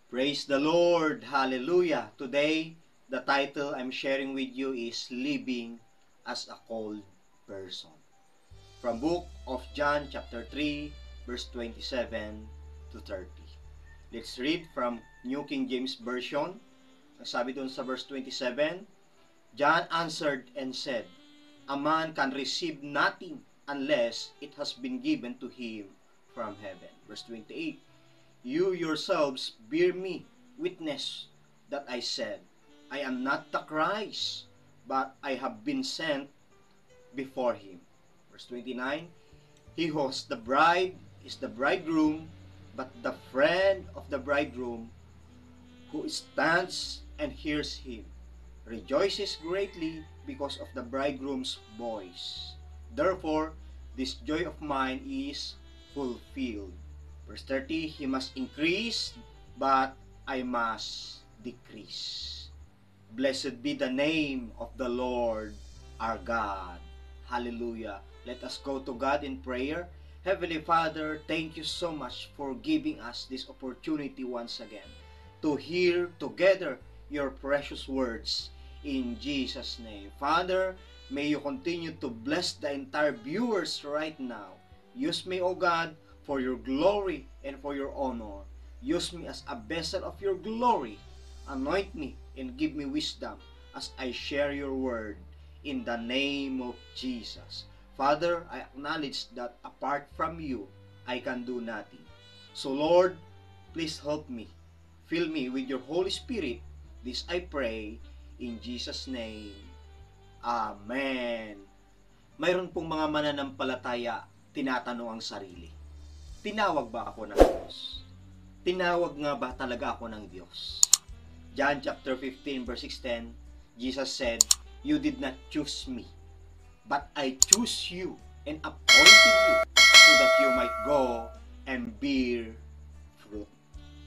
Praise the Lord! Hallelujah! Today, the title I'm sharing with you is Living as a Cold Person. From book of John chapter 3, verse 27 to 30. Let's read from New King James Version. Ang sabi doon sa verse 27, John answered and said, A man can receive nothing unless it has been given to him from heaven. Verse 28, You yourselves bear me witness that I said, I am not the Christ, but I have been sent before him. Verse 29, He who has the bride is the bridegroom, but the friend of the bridegroom who stands and hears him rejoices greatly because of the bridegroom's voice. Therefore, this joy of mine is fulfilled. Verse 30, He must increase, but I must decrease. Blessed be the name of the Lord our God. Hallelujah. Let us go to God in prayer. Heavenly Father, thank you so much for giving us this opportunity once again to hear together your precious words in Jesus' name. Father, may you continue to bless the entire viewers right now. Use me, O God, for your glory and for your honor. Use me as a vessel of your glory. Anoint me and give me wisdom as I share your word in the name of Jesus. Father, I acknowledge that apart from you, I can do nothing. So Lord, please help me. Fill me with your Holy Spirit. This I pray in Jesus' name. Amen. Mayroon pong mga mananampalataya tinatanong ang sarili. Tinawag ba ako ng Diyos? Tinawag nga ba talaga ako ng Diyos? John chapter 15 verse 16, Jesus said, You did not choose me, but I choose you and appointed you so that you might go and bear fruit.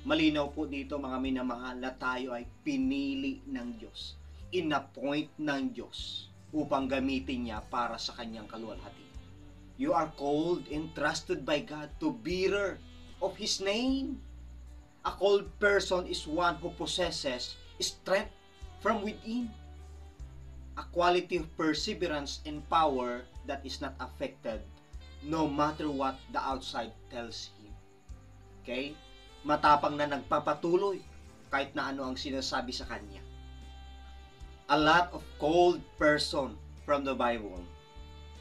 Malinaw po dito mga minamahal na tayo ay pinili ng Diyos, inappoint ng Diyos upang gamitin niya para sa kanyang kaluwalhatian. You are called and trusted by God to bearer of His name. A called person is one who possesses strength from within. A quality of perseverance and power that is not affected no matter what the outside tells him. Okay? Matapang na nagpapatuloy kahit na ano ang sinasabi sa kanya. A lot of called person from the Bible.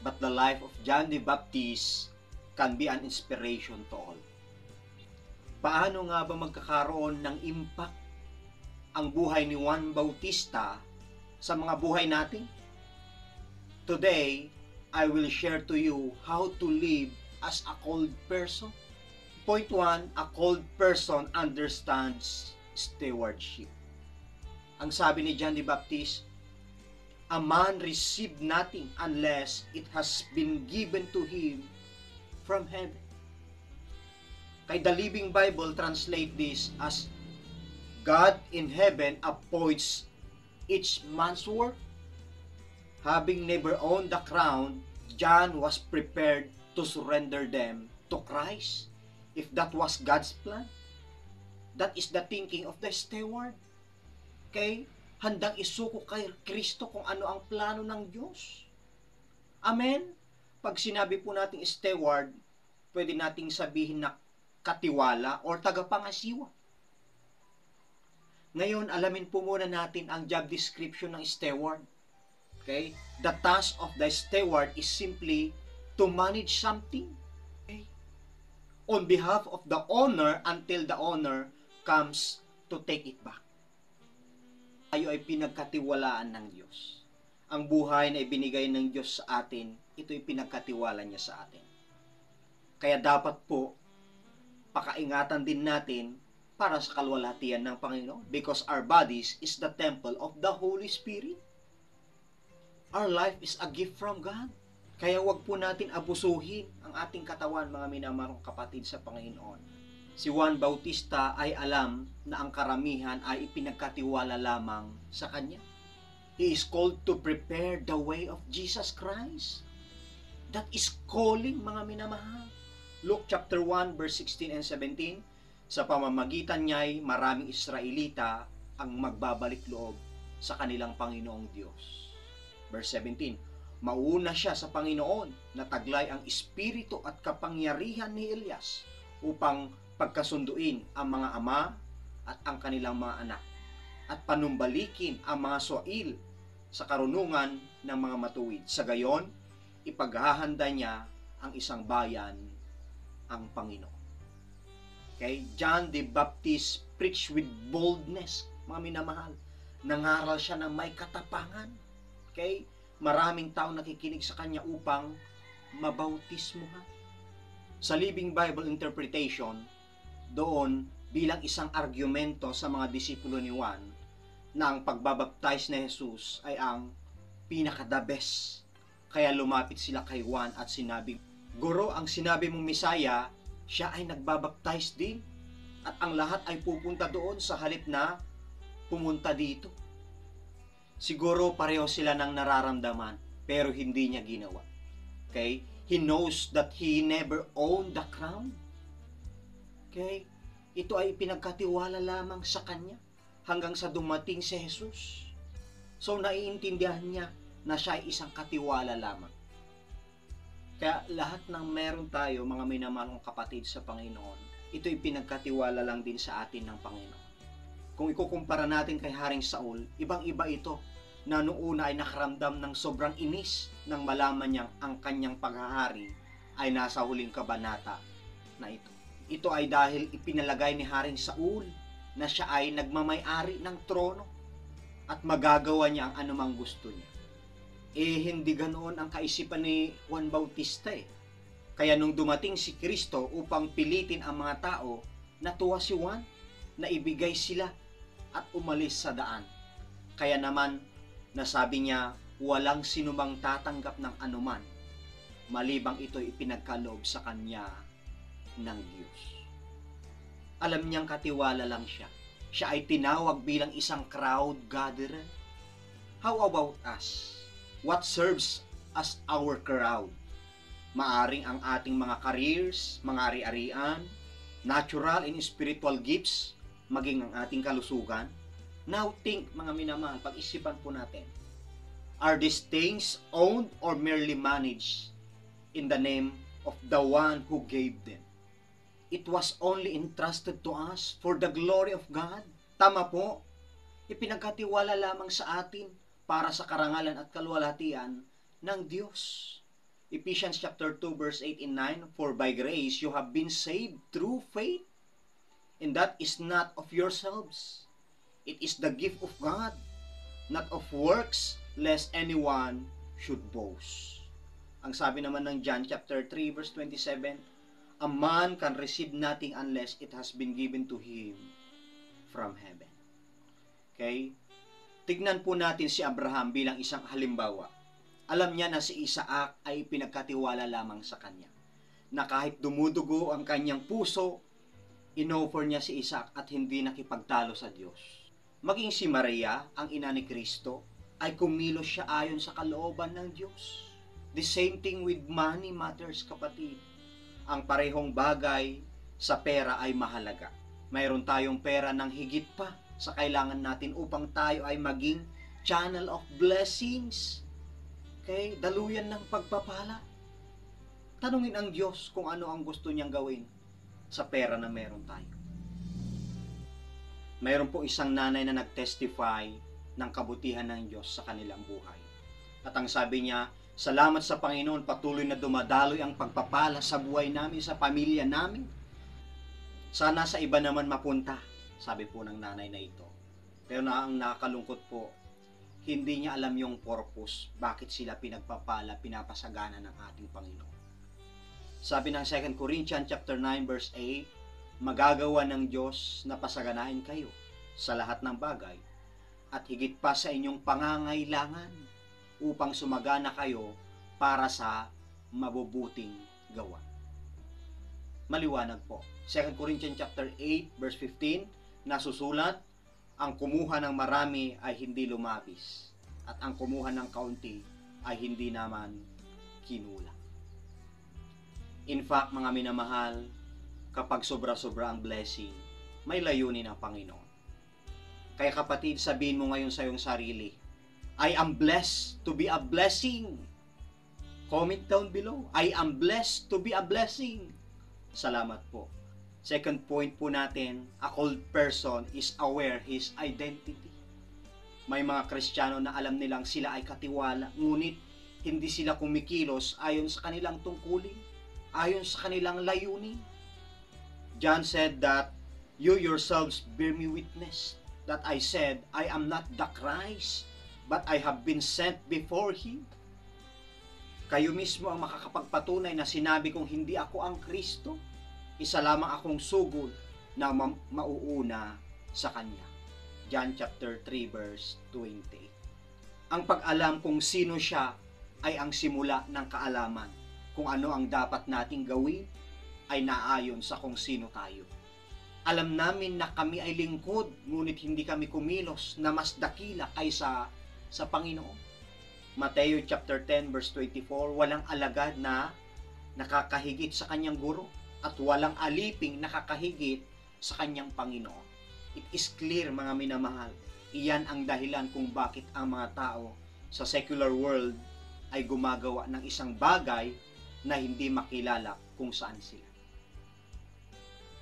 But the life of John the Baptist can be an inspiration to all. Paano nga ba magkakaroon ng impact ang buhay ni Juan Bautista sa mga buhay natin? Today, I will share to you how to live as a called person. Point 1, a called person understands stewardship. Ang sabi ni John the Baptist, A man received nothing unless it has been given to him from heaven. Kay the Living Bible translate this as God in heaven appoints each man's work. Having never owned the crown, John was prepared to surrender them to Christ. If that was God's plan, that is the thinking of the steward. Okay? Handang isuko kay Kristo kung ano ang plano ng Diyos. Amen? Pag sinabi po nating steward, pwede nating sabihin na katiwala or tagapangasiwa. Ngayon, alamin po muna natin ang job description ng steward. Okay? The task of the steward is simply to manage something. Okay? On behalf of the owner until the owner comes to take it back. Tayo ay pinagkatiwalaan ng Diyos. Ang buhay na ibinigay ng Diyos sa atin, ito'y pinagkatiwala niya sa atin. Kaya dapat po, pakaingatan din natin para sa kaluwalhatian ng Panginoon because our bodies is the temple of the Holy Spirit. Our life is a gift from God. Kaya wag po natin abusuhin ang ating katawan, mga minamarong kapatid sa Panginoon. Si Juan Bautista ay alam na ang karamihan ay ipinagkatiwala lamang sa kanya. He is called to prepare the way of Jesus Christ. That is calling, mga minamahal. Luke chapter 1 verse 16 and 17. Sa pamamagitan niya'y maraming Israelita ang magbabalik loob sa kanilang Panginoong Diyos. Verse 17, mauna siya sa Panginoon na taglay ang espiritu at kapangyarihan ni Elias upang pagkasunduin ang mga ama at ang kanilang mga anak at panumbalikin ang mga suwail sa karunungan ng mga matuwid. Sa gayon, ipaghahanda niya ang isang bayan, ang Panginoon. Okay? John the Baptist preached with boldness, mga minamahal. Nangaral siya ng may katapangan. Okay? Maraming tao nakikinig sa kanya upang mabautismuhan. Sa Living Bible Interpretation, doon bilang isang argumento sa mga disipulo ni Juan na ang pagbabaptize ni Jesus ay ang pinaka-the best. Kaya lumapit sila kay Juan at sinabi, Guro, ang sinabi mong Misaya, siya ay nagbabaptize din at ang lahat ay pupunta doon sa halip na pumunta dito. Siguro pareho sila ng nararamdaman pero hindi niya ginawa. Okay? He knows that he never owned the crown. Okay? Ito ay pinagkatiwala lamang sa kanya hanggang sa dumating si Jesus. So naiintindihan niya na siya ay isang katiwala lamang. Kaya lahat ng meron tayo, mga minamahal kapatid sa Panginoon, ito'y pinagkatiwala lang din sa atin ng Panginoon. Kung ikukumpara natin kay Haring Saul, ibang-iba ito na noong una ay nakaramdam ng sobrang inis nang malaman niyang ang kanyang paghahari ay nasa huling kabanata na ito. Ito ay dahil ipinalagay ni Haring Saul na siya ay nagmamay-ari ng trono at magagawa niya ang anumang gusto niya. Hindi ganoon ang kaisipan ni Juan Bautista eh. Kaya nung dumating si Kristo upang pilitin ang mga tao, natuwa si Juan na ibigay sila at umalis sa daan. Kaya naman, nasabi niya, walang sinumang tatanggap ng anuman, malibang ito'y ipinagkaloob sa kanya ng Diyos. Alam niyang katiwala lang siya. Siya ay tinawag bilang isang crowd gatherer. How about us? What serves as our crowd? Maaring ang ating mga careers, mga ari-arian, natural and spiritual gifts, maging ang ating kalusugan. Now think, mga minamahal, pag-isipan po natin. Are these things owned or merely managed in the name of the one who gave them? It was only entrusted to us for the glory of God. Tama po, ipinagkatiwala lamang sa atin para sa karangalan at kaluwalhatian ng Diyos. Ephesians chapter 2 verse 8 and 9, For by grace you have been saved through faith, and that is not of yourselves. It is the gift of God, not of works, lest anyone should boast. Ang sabi naman ng John chapter 3 verse 27, A man can receive nothing unless it has been given to him from heaven. Okay? Tignan po natin si Abraham bilang isang halimbawa. Alam niya na si Isaac ay pinagkatiwala lamang sa kanya. Na kahit dumudugo ang kanyang puso, inoffer niya si Isaac at hindi nakipagtalo sa Diyos. Maging si Maria, ang ina ni Kristo, ay kumilos siya ayon sa kalooban ng Diyos. The same thing with money matters, kapatid. Ang parehong bagay sa pera ay mahalaga. Mayroon tayong pera ng higit pa sa kailangan natin upang tayo ay maging channel of blessings. Okay? Daluyan ng pagpapala. Tanungin ang Diyos kung ano ang gusto niyang gawin sa pera na meron tayo. Mayroon po isang nanay na nag-testify ng kabutihan ng Diyos sa kanilang buhay. At ang sabi niya, salamat sa Panginoon, patuloy na dumadaloy ang pagpapala sa buhay namin, sa pamilya namin. Sana sa iba naman mapunta, sabi po ng nanay na ito. Pero ang nakakalungkot po, hindi niya alam yung purpose, bakit sila pinagpapala, pinapasagana ng ating Panginoon. Sabi ng 2 Corinthians chapter 9 verse 8, magagawa ng Diyos na pasaganain kayo sa lahat ng bagay at higit pa sa inyong pangangailangan upang sumagana kayo para sa mabubuting gawa. Maliwanag po. 2 Corinthians chapter 8 verse 15, nasusulat, ang kumuha ng marami ay hindi lumabis at ang kumuha ng kaunti ay hindi naman kinulang. In fact, mga minamahal, kapag sobra-sobra ang blessing, may layunin ang Panginoon. Kaya kapatid, sabihin mo ngayon sa iyong sarili, I am blessed to be a blessing. Comment down below, I am blessed to be a blessing. Salamat po. Second point po natin, a called person is aware his identity. May mga Kristiyano na alam nilang sila ay katiwala, ngunit hindi sila kumikilos ayon sa kanilang tungkulin, ayon sa kanilang layunin. John said that, you yourselves bear me witness that I said, I am not the Christ, but I have been sent before Him. Kayo mismo ang makakapagpatunay na sinabi kong hindi ako ang Kristo. Isa lamang akong sugod na mauuna sa Kanya. John chapter 3 verse 20. Ang pag-alam kung sino siya ay ang simula ng kaalaman. Kung ano ang dapat nating gawin ay naayon sa kung sino tayo. Alam namin na kami ay lingkod, ngunit hindi kami kumilos na mas dakila kaysa sa Panginoon. Mateo chapter 10 verse 24, walang alagad na nakakahigit sa kanyang guro at walang aliping nakakahigit sa kanyang Panginoon. It is clear, mga minamahal, iyan ang dahilan kung bakit ang mga tao sa secular world ay gumagawa ng isang bagay na hindi makilala kung saan sila.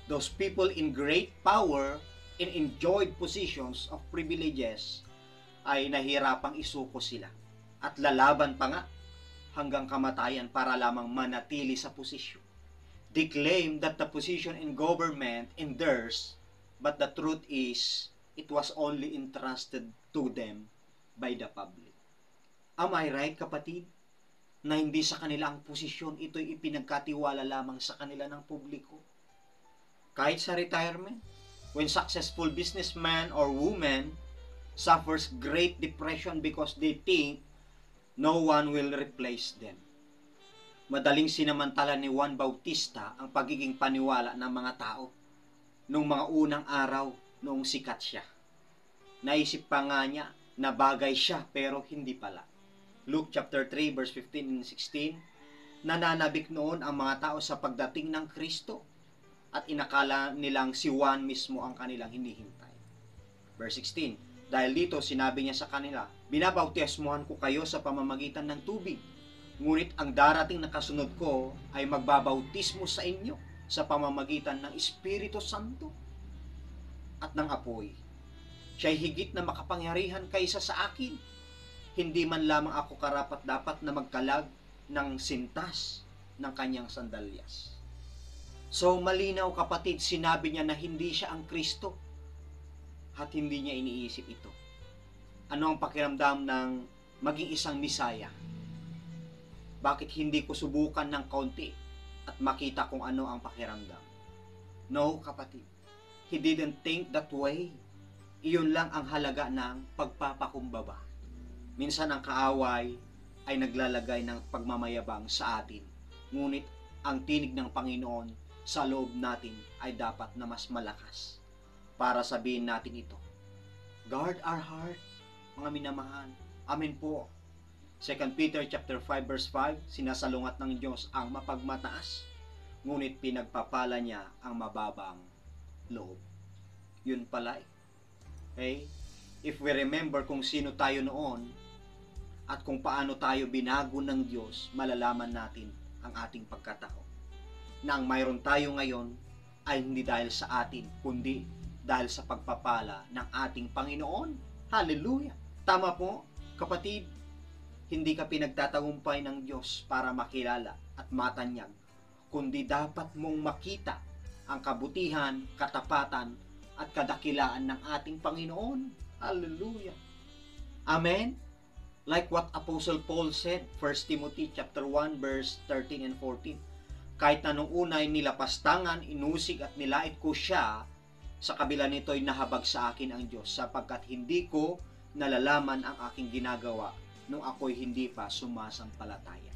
Those people in great power and enjoyed positions of privileges ay nahirapang isuko sila at lalaban pa nga hanggang kamatayan para lamang manatili sa posisyon. They claim that the position in government endures, but the truth is, it was only entrusted to them by the public. Am I right, kapatid? Na hindi sa kanila ang posisyon, ito'y ipinagkatiwala lamang sa kanila ng publiko. Kahit sa retirement, when successful businessman or woman suffers great depression because they think no one will replace them. Madaling sinamantala ni Juan Bautista ang pagiging paniwala ng mga tao nung mga unang araw noong sikat siya. Naisip pa nga niya na bagay siya pero hindi pala. Luke chapter 3 verse 15 and 16, nananabik noon ang mga tao sa pagdating ng Kristo at inakala nilang si Juan mismo ang kanilang hinihintay. Verse 16, dahil dito sinabi niya sa kanila, binabautismuhan ko kayo sa pamamagitan ng tubig, ngunit ang darating na kasunod ko ay magbabautismo sa inyo sa pamamagitan ng Espiritu Santo at ng apoy. Siya'y higit na makapangyarihan kaysa sa akin. Hindi man lamang ako karapat-dapat na magkalag ng sintas ng kanyang sandalyas. So malinaw, kapatid, sinabi niya na hindi siya ang Kristo at hindi niya iniisip ito. Ano ang pakiramdam ng maging isang Misaya? Bakit hindi ko subukan ng kaunti at makita kung ano ang pakiramdam? No, kapatid. He didn't think that way. Iyon lang ang halaga ng pagpapakumbaba. Minsan ang kaaway ay naglalagay ng pagmamayabang sa atin. Ngunit ang tinig ng Panginoon sa loob natin ay dapat na mas malakas para sabihin natin ito. Guard our heart, mga minamahal. Amen po. 2 Peter chapter 5 verse 5, sinasalungat ng Diyos ang mapagmataas, ngunit pinagpapala niya ang mababang loob. Yun pala. Okay? If we remember kung sino tayo noon at kung paano tayo binago ng Diyos, malalaman natin ang ating pagkatao. Na ang mayroon tayo ngayon ay hindi dahil sa atin, kundi dahil sa pagpapala ng ating Panginoon. Hallelujah! Tama po, kapatid. Hindi ka pinagtatagumpay ng Diyos para makilala at matanyag, kundi dapat mong makita ang kabutihan, katapatan, at kadakilaan ng ating Panginoon. Hallelujah! Amen? Like what Apostle Paul said, 1 Timothy chapter 1 verse 13 and 14. Kahit na nung una ay nilapastangan, inusig at nilait ko siya, sa kabila nito'y nahabag sa akin ang Diyos, sapagkat hindi ko nalalaman ang aking ginagawa nung ako'y hindi pa sumasampalataya.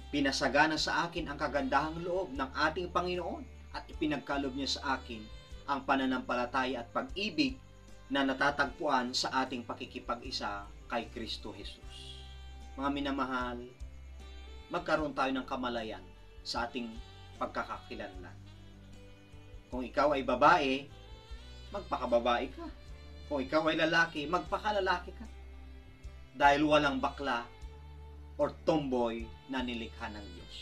Pinasagana sa akin ang kagandahang loob ng ating Panginoon at ipinagkalob niya sa akin ang pananampalataya at pag-ibig na natatagpuan sa ating pakikipag-isa kay Kristo Jesus. Mga minamahal, magkaroon tayo ng kamalayan sa ating pagkakakilanlan. Kung ikaw ay babae, magpakababae ka. Kung ikaw ay lalaki, magpakalalaki ka. Dahil walang bakla or tomboy na nilikha ng Diyos.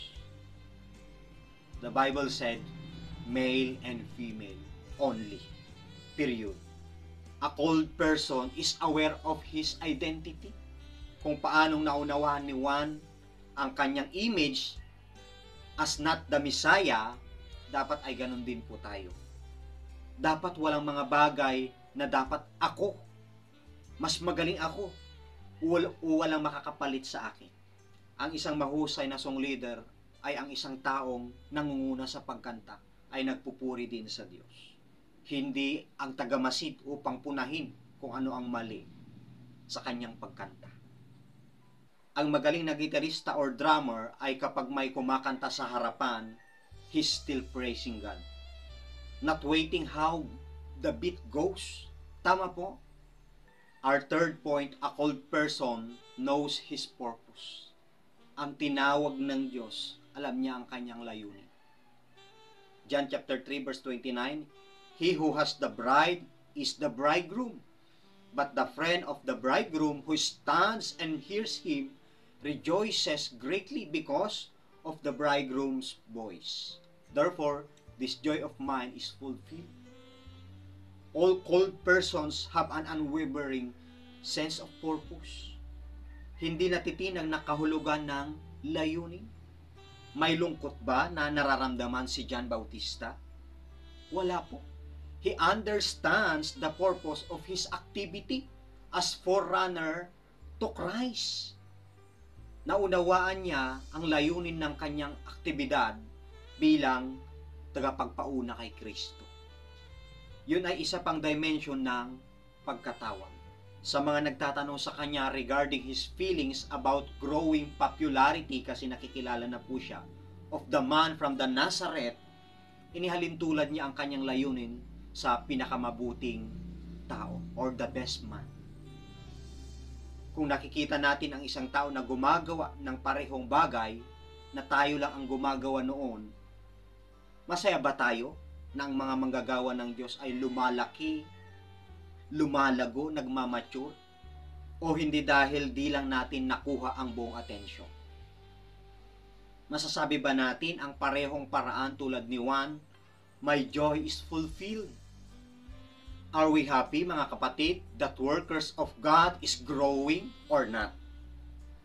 The Bible said, male and female only. Period. A called person is aware of his identity. Kung paanong naunawaan ni Juan ang kanyang image as not the Messiah, dapat ay ganun din po tayo. Dapat walang mga bagay na dapat ako, mas magaling ako, o walang makakapalit sa akin. Ang isang mahusay na song leader ay ang isang taong nangunguna sa pagkanta ay nagpupuri din sa Diyos. Hindi ang tagamasid upang punahin kung ano ang mali sa kanyang pagkanta. Ang magaling na gitarista or drummer ay kapag may kumakanta sa harapan, he's still praising God. Not waiting how the beat goes. Tama po. Our third point, a called person knows his purpose. Ang tinawag ng Diyos, alam niya ang kanyang layunin. John chapter 3 verse 29, he who has the bride is the bridegroom. But the friend of the bridegroom who stands and hears him rejoices greatly because of the bridegroom's voice. Therefore, this joy of mine is fulfilled. All called persons have an unwavering sense of purpose. Hindi natitinag na kahulugan ng layunin. May lungkot ba na nararamdaman si John Bautista? Wala po. He understands the purpose of his activity as forerunner to Christ. Naunawaan niya ang layunin ng kanyang aktibidad bilang tagapagpauna kay Kristo. Yun ay isa pang dimension ng pagkatawag. Sa mga nagtatanong sa kanya regarding his feelings about growing popularity, kasi nakikilala na po siya, of the man from the Nazareth, inihalin tulad niya ang kanyang layunin sa pinakamabuting tao or the best man. Kung nakikita natin ang isang tao na gumagawa ng parehong bagay na tayo lang ang gumagawa noon, masaya ba tayo na ang mga manggagawa ng Diyos ay lumalaki, lumalago, nagmamature? O hindi dahil di lang natin nakuha ang buong atensyon? Masasabi ba natin ang parehong paraan tulad ni Juan, my joy is fulfilled? Are we happy, mga kapatid, that workers of God is growing or not?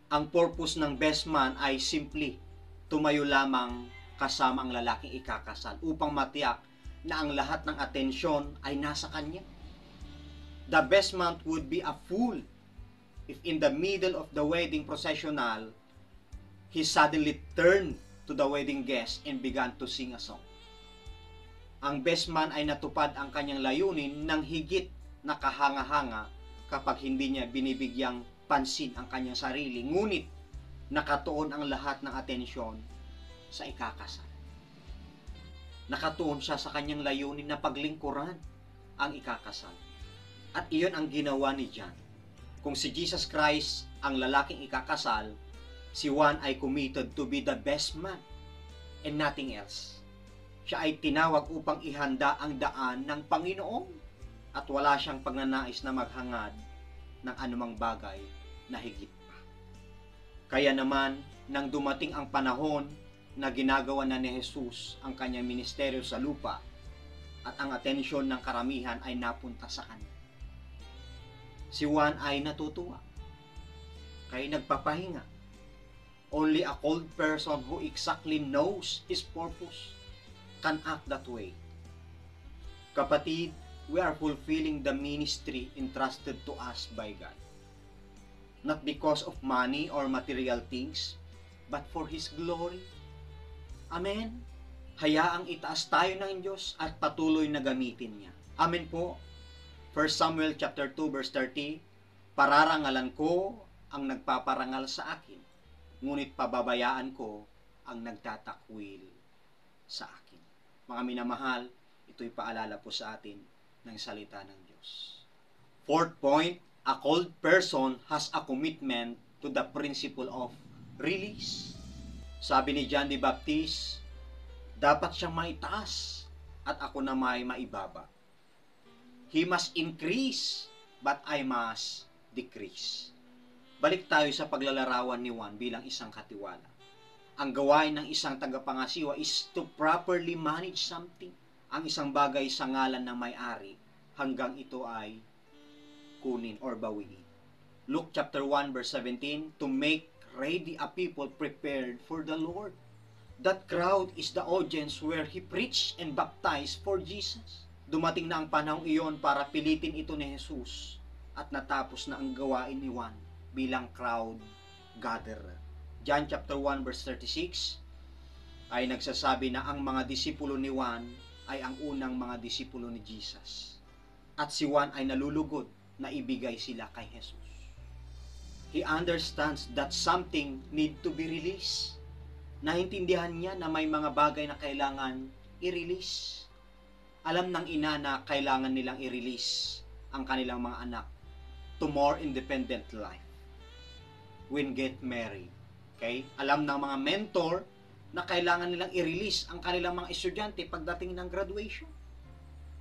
Ang purpose ng best man ay simply tumayo lamang kasama ang lalaking ikakasal upang matiyak na ang lahat ng atensyon ay nasa kanya. The best man would be a fool if in the middle of the wedding processional, he suddenly turned to the wedding guest and began to sing a song. Ang best man ay natupad ang kanyang layunin ng higit na kahanga-hanga kapag hindi niya binibigyang pansin ang kanyang sarili, ngunit nakatuon ang lahat ng atensyon sa ikakasal. Nakatuon siya sa kanyang layunin na paglingkuran ang ikakasal. At iyon ang ginawa ni John. Kung si Jesus Christ ang lalaking ikakasal, si Juan ay committed to be the best man and nothing else. Siya ay tinawag upang ihanda ang daan ng Panginoon at wala siyang pagnanais na maghangad ng anumang bagay na higit pa. Kaya naman, nang dumating ang panahon na ginagawa na ni Jesus ang kanyang ministeryo sa lupa at ang atensyon ng karamihan ay napunta sa kanya, si Juan ay natutuwa. Kaya nagpapahinga. Only a cold person who exactly knows his purpose can act that way. Kapatid, we are fulfilling the ministry entrusted to us by God. Not because of money or material things, but for His glory. Amen? Hayaang itaas tayo ng Diyos at patuloy na gamitin niya. Amen po. 1 Samuel chapter 2 verse 30, pararangalan ko ang nagpaparangal sa akin, ngunit pababayaan ko ang nagtatakwil sa akin. Mga minamahal, ito'y paalala po sa atin ng salita ng Diyos. Fourth point, a called person has a commitment to the principle of release. Sabi ni John the Baptist, dapat siyang maitaas at ako na may maibaba. He must increase, but I must decrease. Balik tayo sa paglalarawan ni Juan bilang isang katiwala. Ang gawain ng isang tagapangasiwa is to properly manage something. Ang isang bagay sa ngalan ng may-ari hanggang ito ay kunin or bawiin. Luke chapter 1 verse 17, to make ready a people prepared for the Lord. That crowd is the audience where he preached and baptized for Jesus. Dumating na ang panahong iyon para pilitin ito ni Jesus at natapos na ang gawain ni Juan bilang crowd gatherer. John chapter 1 verse 36 ay nagsasabi na ang mga disipulo ni Juan ay ang unang mga disipulo ni Jesus. At si Juan ay nalulugod na ibigay sila kay Jesus. He understands that something need to be released. Naintindihan niya na may mga bagay na kailangan i-release. Alam ng ina na kailangan nilang i-release ang kanilang mga anak to more independent life when get married. Okay? Alam ng mga mentor na kailangan nilang i-release ang kanilang mga estudyante pagdating ng graduation.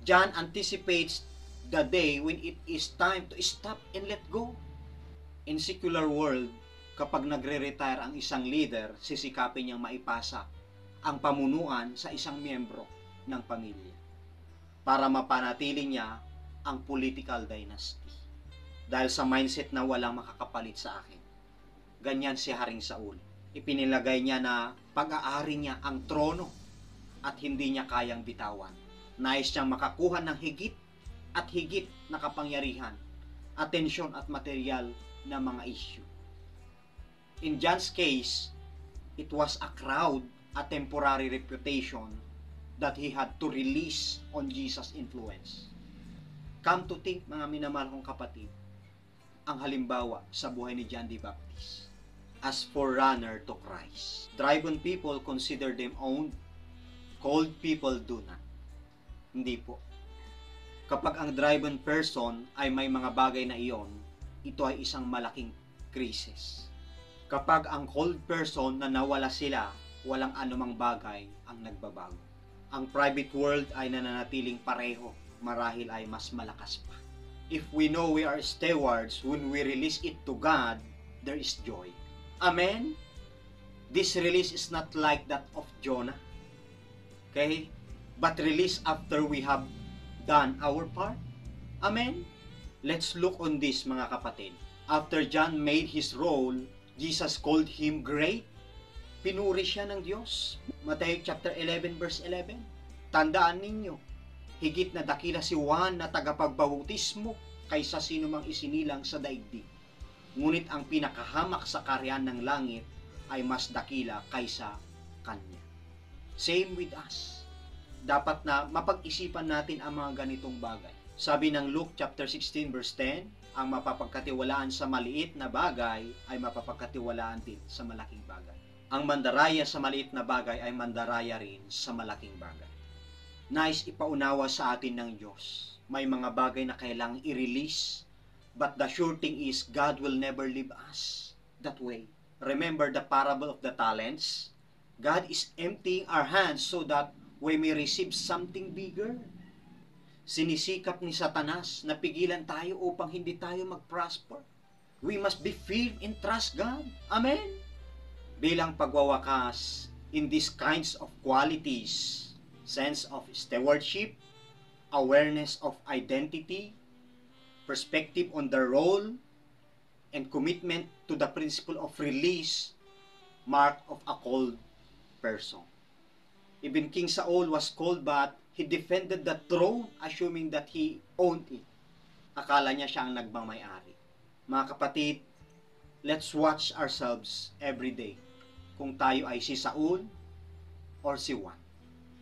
John anticipates the day when it is time to stop and let go. In secular world, kapag nagre-retire ang isang leader, sisikapin niyang maipasa ang pamunuan sa isang miyembro ng pamilya para mapanatili niya ang political dynasty. Dahil sa mindset na walang makakapalit sa akin. Ganyan si Haring Saul. Ipinilagay niya na pag-aari niya ang trono at hindi niya kayang bitawan. Nais niyang makakuha ng higit at higit na kapangyarihan, atensyon at material na mga issue. In John's case, it was a crowd, a temporary reputation that he had to release on Jesus' influence. Come to think, mga minamahal kong kapatid, ang halimbawa sa buhay ni John the Baptist as forerunner to Christ. Driven people consider them owned, cold people do not. Hindi po. Kapag ang driven person ay may mga bagay na iyon, ito ay isang malaking krisis. Kapag ang cold person na nawala sila, walang anumang bagay ang nagbabago. Ang private world ay nananatiling pareho, marahil ay mas malakas pa. If we know we are stewards, when we release it to God, there is joy. Amen? This release is not like that of Jonah. Okay? But release after we have done our part. Amen? Let's look on this, mga kapatid. After John made his role, Jesus called him great. Pinuri siya ng Diyos. Matthew chapter 11 verse 11. Tandaan ninyo, higit na dakila si Juan na tagapagbautismo kaysa sino mang isinilang sa daigdig. Ngunit ang pinakahamak sa kaharian ng langit ay mas dakila kaysa kanya. Same with us. Dapat na mapag-isipan natin ang mga ganitong bagay. Sabi ng Luke chapter 16 verse 10, ang mapapagkatiwalaan sa maliit na bagay ay mapapagkatiwalaan din sa malaking bagay. Ang mandaraya sa maliit na bagay ay mandaraya rin sa malaking bagay. Nais ipaunawa sa atin ng Diyos. May mga bagay na kailangang i-release, but the sure thing is God will never leave us that way. Remember the parable of the talents? God is emptying our hands so that we may receive something bigger. Sinisikap ni Satanas na pigilan tayo upang hindi tayo mag-prosper. We must be feared and trust God. Amen? Bilang pagwawakas in these kinds of qualities, sense of stewardship, awareness of identity, perspective on the role, and commitment to the principle of release, mark of a called person. Even King Saul was called, but he defended the throne, assuming that he owned it. Akala niya siya ang nagmamay-ari. Mga kapatid, let's watch ourselves every day. Kung tayo ay si Saul or si Juan.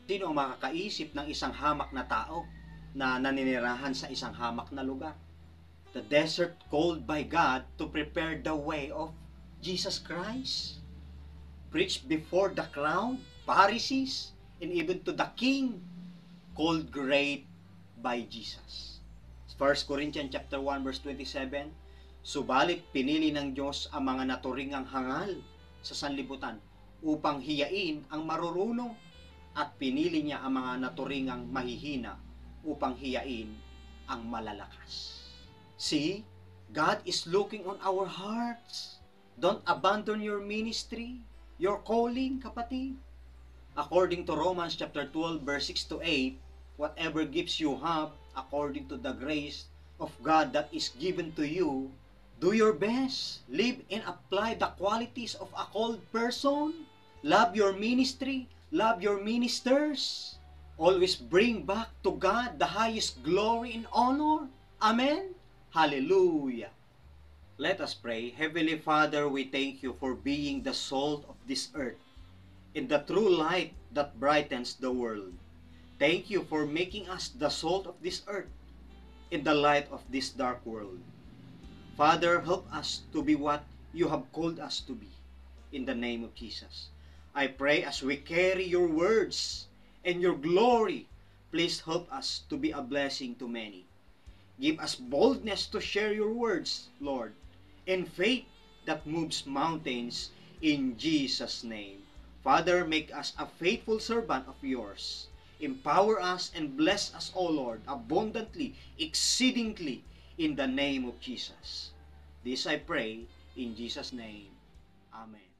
Sino ang makakaisip ng isang hamak na tao na naninirahan sa isang hamak na lugar? The desert called by God to prepare the way of Jesus Christ. Preached before the crowd, Pharisees, and even to the king, called great by Jesus. 1 Corinthians chapter 1 verse 27, subalit pinili ng Diyos ang mga naturingang hangal sa sanlibutan upang hiyain ang marurunong at pinili niya ang mga naturingang mahihina upang hiyain ang malalakas. See, God is looking on our hearts. Don't abandon your ministry, your calling, kapatid. According to Romans chapter 12 verse 6 to 8, whatever gifts you have, according to the grace of God that is given to you, do your best. Live and apply the qualities of a called person. Love your ministry. Love your ministers. Always bring back to God the highest glory and honor. Amen? Hallelujah. Let us pray. Heavenly Father, we thank you for being the salt of this earth and the true light that brightens the world. Thank you for making us the salt of this earth and the light of this dark world. Father, help us to be what you have called us to be. In the name of Jesus. I pray as we carry your words and your glory, please help us to be a blessing to many. Give us boldness to share your words, Lord, and faith that moves mountains in Jesus' name. Father, make us a faithful servant of yours. Empower us and bless us, O Lord, abundantly, exceedingly, in the name of Jesus. This I pray in Jesus' name. Amen.